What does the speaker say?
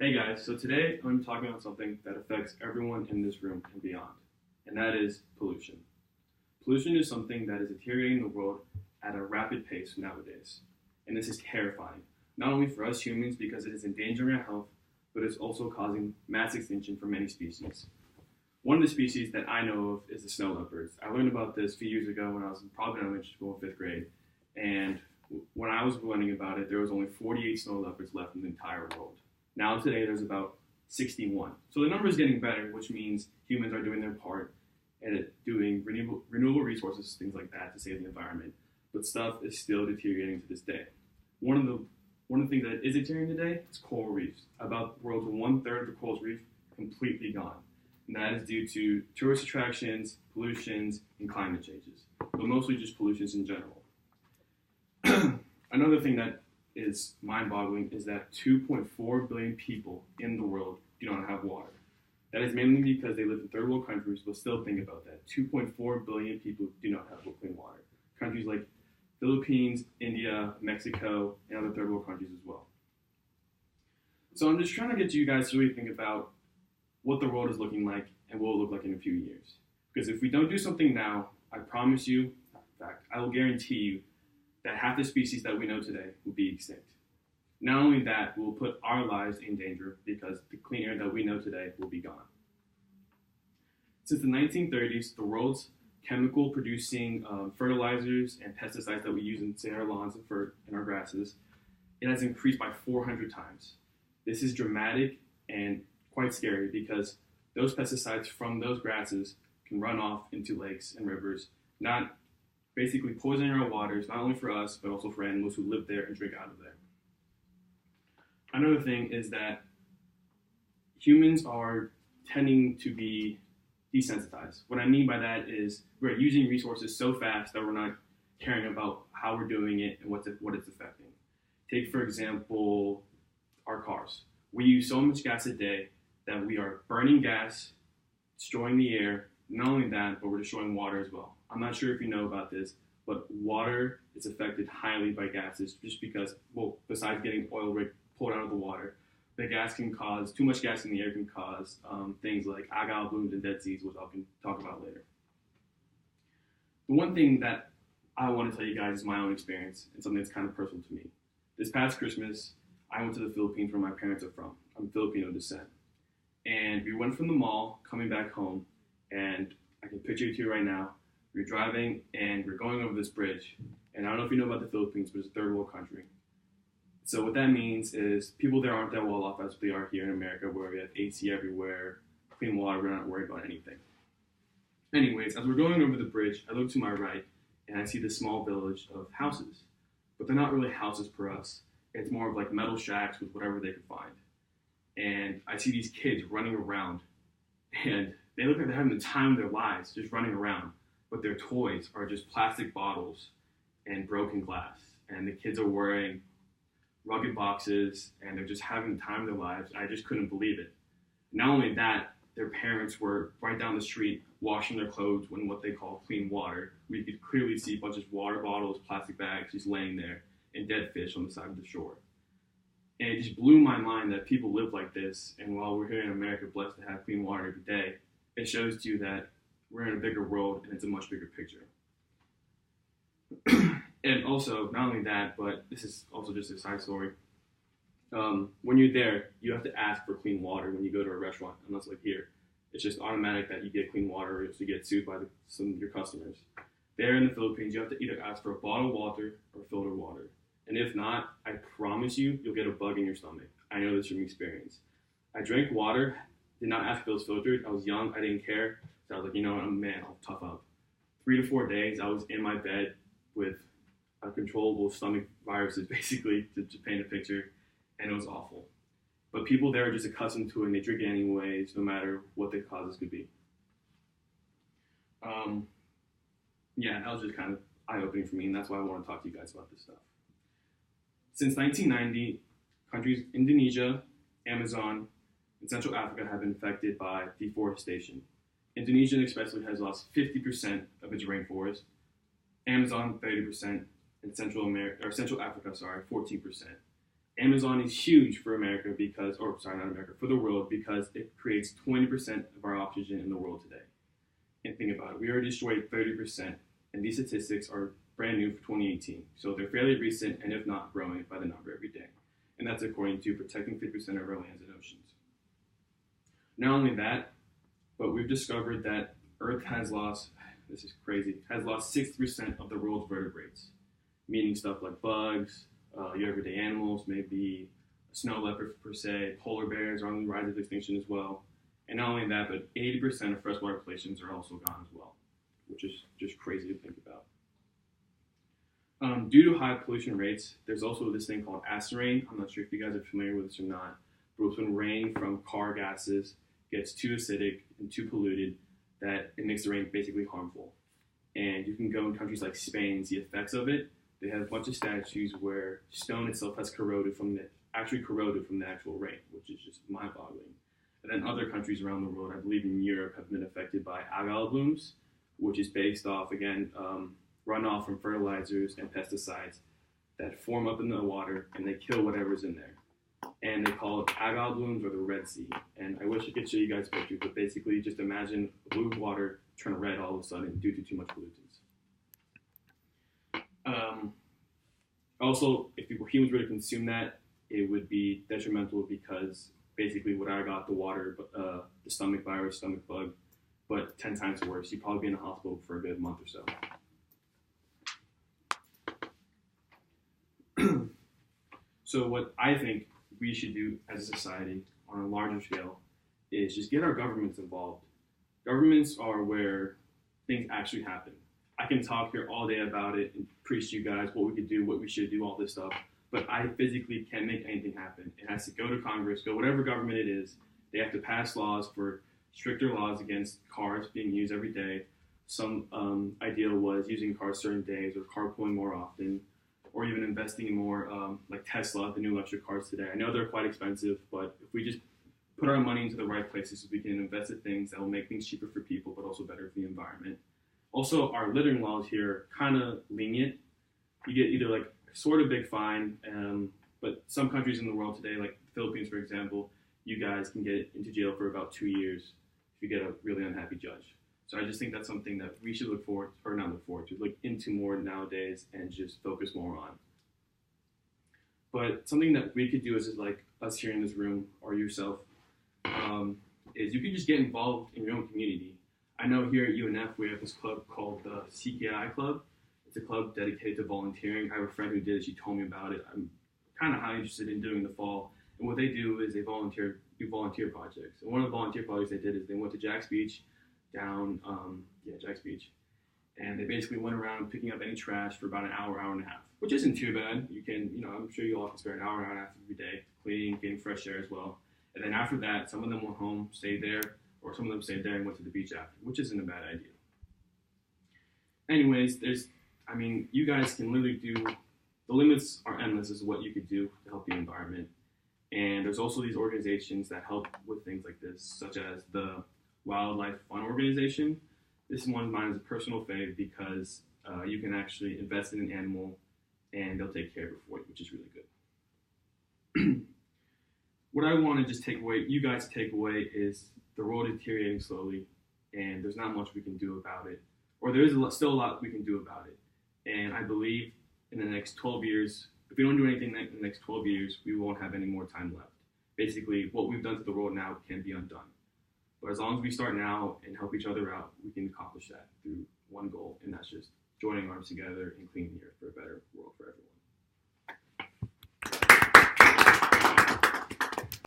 Hey guys, so today I'm talking about something that affects everyone in this room and beyond, and that is pollution. Pollution is something that is deteriorating the world at a rapid pace nowadays, and this is terrifying, not only for us humans because it is endangering our health, but it's also causing mass extinction for many species. One of the species that I know of is the snow leopards. I learned about this a few years ago when I was probably in elementary school in 5th grade, and when I was learning about it, there was only 48 snow leopards left in the entire world. Now today there's about 61. So the number is getting better, which means humans are doing their part and doing renewable resources, things like that, to save the environment. But stuff is still deteriorating to this day. One of the things that is deteriorating today is coral reefs. About the world's 1/3 of the coral reef completely gone. And that is due to tourist attractions, pollutions, and climate changes. But mostly just pollutions in general. Another thing that is mind-boggling is that 2.4 billion people in the world do not have water. That is mainly because they live in third world countries, but still think about that. 2.4 billion people do not have clean water. Countries like Philippines, India, Mexico, and other third world countries as well. So I'm just trying to get you guys to really think about what the world is looking like and what it will look like in a few years. Because if we don't do something now, I promise you, in fact, I will guarantee you that half the species that we know today will be extinct. Not only that, we'll put our lives in danger because the clean air that we know today will be gone. Since the 1930s, the world's chemical producing fertilizers and pesticides that we use in, say, our lawns and our grasses, it has increased by 400 times. This is dramatic and quite scary because those pesticides from those grasses can run off into lakes and rivers, not basically poisoning our waters, not only for us, but also for animals who live there and drink out of there. Another thing is that humans are tending to be desensitized. What I mean by that is we're using resources so fast that we're not caring about how we're doing it and what it's affecting. Take, for example, our cars. We use so much gas a day that we are burning gas, destroying the air. Not only that, but we're destroying water as well. I'm not sure if you know about this, but water is affected highly by gases just because, well, besides getting oil pulled out of the water, the gas can cause, too much gas in the air can cause things like algal blooms and dead seas, which I can talk about later. The one thing that I want to tell you guys is my own experience and something that's kind of personal to me. This past Christmas, I went to the Philippines where my parents are from. I'm Filipino descent. And we went from the mall coming back home, and I can picture it to you right now. We're driving and we're going over this bridge. And I don't know if you know about the Philippines, but it's a third world country. So what that means is people there aren't that well off as we are here in America, where we have AC everywhere, clean water, we're not worried about anything. Anyways, as we're going over the bridge, I look to my right and I see this small village of houses. But they're not really houses per us. It's more of like metal shacks with whatever they could find. And I see these kids running around, and they look like they're having the time of their lives just running around. But their toys are just plastic bottles and broken glass. And the kids are wearing rugged boxes, and they're just having the time of their lives. I just couldn't believe it. Not only that, their parents were right down the street washing their clothes in what they call clean water. We could clearly see a bunch of water bottles, plastic bags just laying there, and dead fish on the side of the shore. And it just blew my mind that people live like this. And while we're here in America blessed to have clean water every day, it shows to you that we're in a bigger world and it's a much bigger picture. And also, not only that, but this is also just a side story. When you're there, you have to ask for clean water when you go to a restaurant, unless like here. It's just automatic that you get clean water or else you get sued by some of your customers. There in the Philippines, you have to either ask for a bottled water or filtered water. And if not, I promise you'll get a bug in your stomach. I know this from experience. I drank water, did not ask if it was filtered. I was young, I didn't care. So I was like, you know what, I'll tough up. 3 to 4 days, I was in my bed with controllable stomach viruses, basically, to paint a picture, and it was awful. But people there are just accustomed to it, and they drink it anyways, no matter what the causes could be. That was just kind of eye-opening for me, and that's why I want to talk to you guys about this stuff. Since 1990, countries Indonesia, Amazon, and Central Africa have been affected by deforestation. Indonesia especially has lost 50% of its rainforest, Amazon 30%, and Central Africa, 14%. Amazon is huge for America because, or sorry, not America, for the world because it creates 20% of our oxygen in the world today. And think about it, we already destroyed 30%, and these statistics are brand new for 2018. So they're fairly recent and if not growing by the number every day. And that's according to protecting 50% of our lands and oceans. Not only that, but we've discovered that Earth has lost, this is crazy, has lost 60% of the world's vertebrates, meaning stuff like bugs, your everyday animals, maybe a snow leopard per se, polar bears are on the rise of extinction as well. And not only that, but 80% of freshwater populations are also gone as well, which is just crazy to think about. Due to high pollution rates, there's also this thing called acid rain. I'm not sure if you guys are familiar with this or not, but it's when rain from car gases gets too acidic and too polluted that it makes the rain basically harmful. And you can go in countries like Spain and see effects of it. They have a bunch of statues where stone itself has corroded from the actual rain, which is just mind-boggling. And then other countries around the world, I believe in Europe, have been affected by algal blooms, which is based off, again, runoff from fertilizers and pesticides that form up in the water and they kill whatever's in there. And they call it algal blooms or the Red Sea. And I wish I could show you guys pictures, but basically just imagine blue water turn red all of a sudden due to too much pollutants. Also, if humans were to consume that, it would be detrimental because basically what I got, the water, the stomach virus, stomach bug, but 10 times worse. You'd probably be in the hospital for a good month or so. So what I think we should do as a society on a larger scale is just get our governments involved. Governments are where things actually happen. I can talk here all day about it and preach to you guys what we could do, what we should do, all this stuff, but I physically can't make anything happen. It has to go to Congress, go whatever government it is. They have to pass laws for stricter laws against cars being used every day. Some idea was using cars certain days or carpooling more often, or even investing in more like Tesla, the new electric cars today. I know they're quite expensive, but if we just put our money into the right places, we can invest in things that will make things cheaper for people, but also better for the environment. Also, our littering laws here are kind of lenient. You get either like sort of big fine, but some countries in the world today, like the Philippines, for example, you guys can get into jail for about 2 years if you get a really unhappy judge. So I just think that's something that we should look into more nowadays and just focus more on. But something that we could do is like us here in this room or yourself, is you can just get involved in your own community. I know here at UNF we have this club called the CKI Club. It's a club dedicated to volunteering. I have a friend who did it. She told me about it. I'm kind of highly interested in doing the fall. And what they do is they do volunteer projects. And one of the volunteer projects they did is they went to Jax Beach, Jax Beach. And they basically went around picking up any trash for about an hour, hour and a half, which isn't too bad. You can, I'm sure you all can spare an hour and a half every day, cleaning, getting fresh air as well. And then after that, some of them went home, stayed there, or some of them stayed there and went to the beach after, which isn't a bad idea. Anyways, you guys can literally the limits are endless as to what you could do to help the environment. And there's also these organizations that help with things like this, such as the Wildlife Fund Organization. This one of mine is a personal fave because you can actually invest in an animal and they'll take care of it for you, which is really good. What I want to just you guys take away is the world is deteriorating slowly and there's not much we can do about it. Or there is still a lot we can do about it. And I believe in the next 12 years, if we don't do anything in the next 12 years, we won't have any more time left. Basically, what we've done to the world now can be undone. But as long as we start now and help each other out, we can accomplish that through one goal, and that's just joining arms together and cleaning the earth for a better world for everyone.